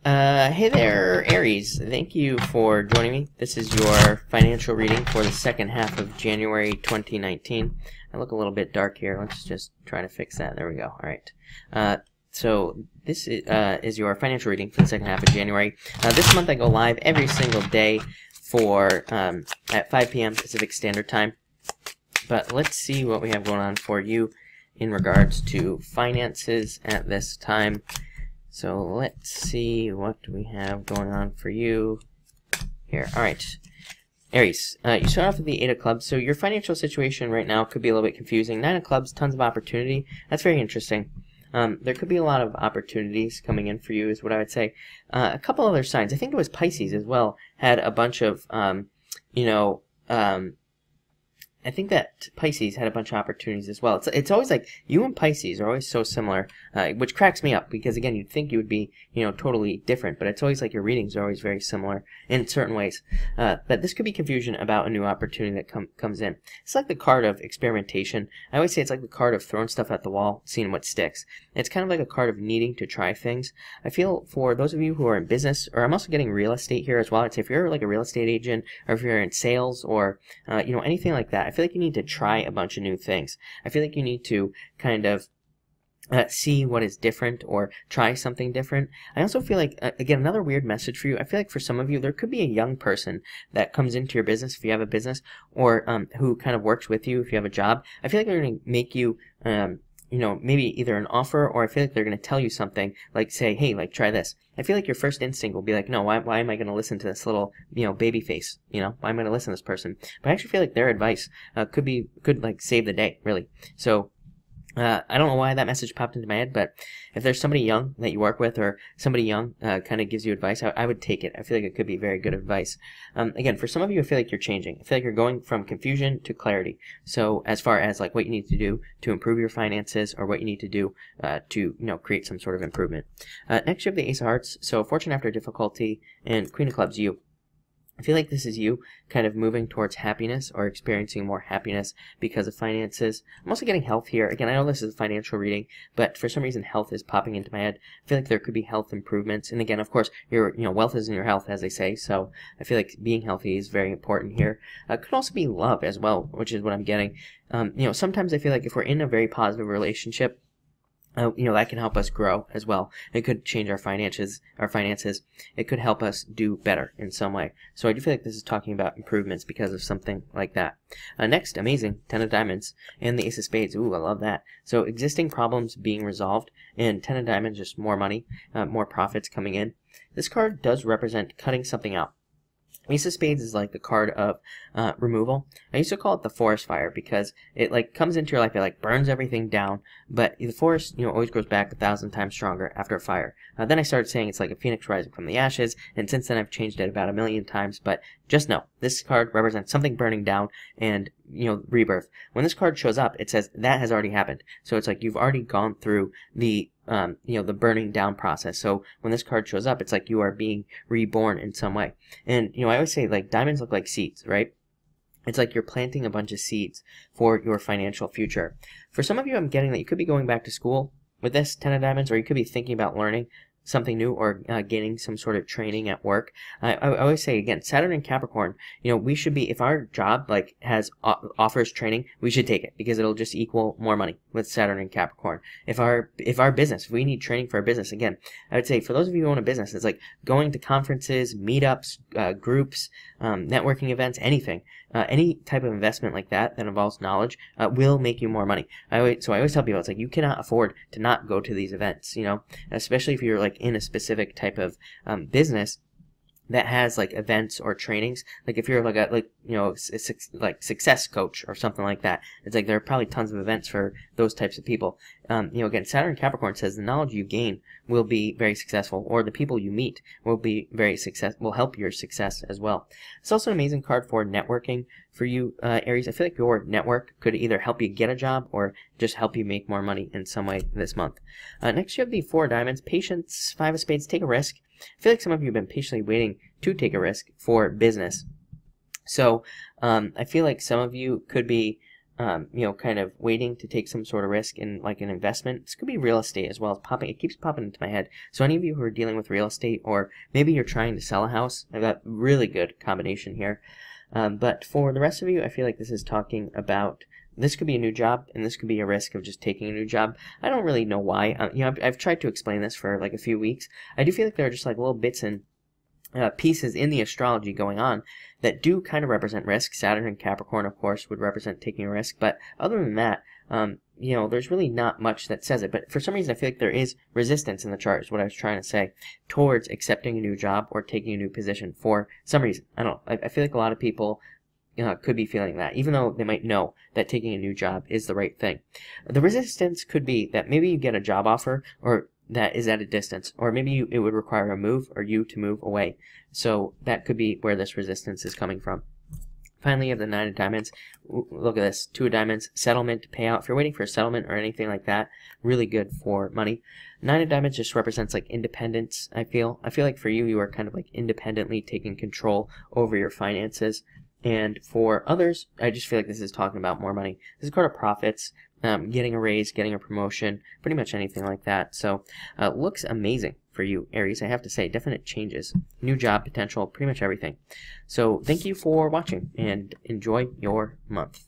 Hey there, Aries. Thank you for joining me. This is your financial reading for the second half of January 2019. I look a little bit dark here. Let's just try to fix that. There we go. All right. So this is your financial reading for the second half of January. This month I go live every single day for at 5 p.m. Pacific Standard Time. But let's see what we have going on for you in regards to finances at this time. So let's see what do we have going on for you here. All right, Aries, you start off with the 8 of clubs. So your financial situation right now could be a little bit confusing. 9 of clubs, tons of opportunity. That's very interesting. There could be a lot of opportunities coming in for you is what I would say. A couple other signs. I think it was Pisces as well. Had a bunch of, I think that Pisces had a bunch of opportunities as well. It's always like you and Pisces are always so similar, which cracks me up because again, you'd think you would be, totally different, but it's always like your readings are always very similar in certain ways. But this could be confusion about a new opportunity that comes in. It's like the card of experimentation. I always say it's like the card of throwing stuff at the wall, seeing what sticks. It's kind of like a card of needing to try things. I feel for those of you who are in business, or I'm also getting real estate here as well. I'd say if you're like a real estate agent, or if you're in sales, or anything like that. I feel like you need to try a bunch of new things. I feel like you need to kind of see what is different or try something different. I also feel like, again, another weird message for you. I feel like for some of you, there could be a young person that comes into your business if you have a business, or who kind of works with you if you have a job. I feel like they're going to make you maybe either an offer, or I feel like they're going to tell you something like, say, hey, like, try this. I feel like your first instinct will be like, no, why am I going to listen to this little, baby face? Why am I going to listen to this person? But I actually feel like their advice could like save the day, really. So, I don't know why that message popped into my head, but if there's somebody young that you work with, or somebody young kind of gives you advice, I would take it. I feel like it could be very good advice. Again, for some of you, I feel like you're changing. I feel like you're going from confusion to clarity. So as far as like what you need to do to improve your finances, or what you need to do to create some sort of improvement. Next, you have the Ace of Hearts. So fortune after difficulty, and Queen of Clubs, you. I feel like this is you kind of moving towards happiness, or experiencing more happiness because of finances. I'm also getting health here. Again, I know this is a financial reading, but for some reason health is popping into my head. I feel like there could be health improvements. And again, of course, your wealth is in your health, as they say. So I feel like being healthy is very important here. Could also be love as well, which is what I'm getting. Sometimes I feel like if we're in a very positive relationship, that can help us grow as well. It could change our finances. It could help us do better in some way. So I do feel like this is talking about improvements because of something like that. Next, amazing, 10 of Diamonds and the Ace of Spades. Ooh, I love that. So existing problems being resolved, and 10 of Diamonds, just more money, more profits coming in. This card does represent cutting something out. Ace of Spades is like the card of removal. I used to call it the forest fire because it like comes into your life, it like burns everything down, but the forest always grows back 1,000 times stronger after a fire. Then I started saying it's like a phoenix rising from the ashes, and since then I've changed it about 1,000,000 times. But just know this card represents something burning down and rebirth. When this card shows up, it says that has already happened. So it's like you've already gone through the the burning down process. So when this card shows up, it's like you are being reborn in some way. And I always say like diamonds look like seeds, right? It's like you're planting a bunch of seeds for your financial future. For some of you, I'm getting that you could be going back to school with this 10 of Diamonds, or you could be thinking about learning something new, or gaining some sort of training at work. I always say, again, Saturn and Capricorn, we should be, if our job like has offers training, we should take it because it'll just equal more money with Saturn and Capricorn. If our business, if we need training for our business, again, I would say for those of you who own a business, it's like going to conferences, meetups, groups, networking events, anything. Any type of investment like that involves knowledge will make you more money. So I always tell people, it's like you cannot afford to not go to these events, especially if you're like in a specific type of business that has like events or trainings. Like if you're like like success coach or something like that, it's like there are probably tons of events for those types of people. Again, Saturn Capricorn says the knowledge you gain will be very successful, or the people you meet will be will help your success as well. It's also an amazing card for networking for you, Aries. I feel like your network could either help you get a job or just help you make more money in some way this month. Next, you have the 4 of Diamonds, Patience, 5 of Spades, take a risk. I feel like some of you have been patiently waiting to take a risk for business. So I feel like some of you could be kind of waiting to take some sort of risk in like an investment. This could be real estate as well. It keeps popping into my head. So any of you who are dealing with real estate, or maybe you're trying to sell a house, I've got really good combination here. But for the rest of you, I feel like this is talking about, this could be a new job, and this could be a risk of just taking a new job. I don't really know why. I've tried to explain this for like a few weeks. I do feel like there are just like little bits and pieces in the astrology going on that do kind of represent risk. Saturn and Capricorn, of course, would represent taking a risk, but other than that, there's really not much that says it. But for some reason, I feel like there is resistance in the chart, is what I was trying to say, towards accepting a new job or taking a new position for some reason. I don't know. I feel like a lot of people could be feeling that, even though they might know that taking a new job is the right thing. The resistance could be that maybe you get a job offer, or that is at a distance, or maybe it would require a move, or you to move away. So that could be where this resistance is coming from. Finally, you have the Nine of Diamonds. Look at this. Two of Diamonds, settlement, payout. If you're waiting for a settlement or anything like that, really good for money. Nine of Diamonds just represents like independence, I feel. I feel like for you, you are kind of like independently taking control over your finances. And for others, I just feel like this is talking about more money. This is called a profits, getting a raise, getting a promotion, pretty much anything like that. So looks amazing for you, Aries. I have to say, definite changes, new job potential, pretty much everything. So thank you for watching, and enjoy your month.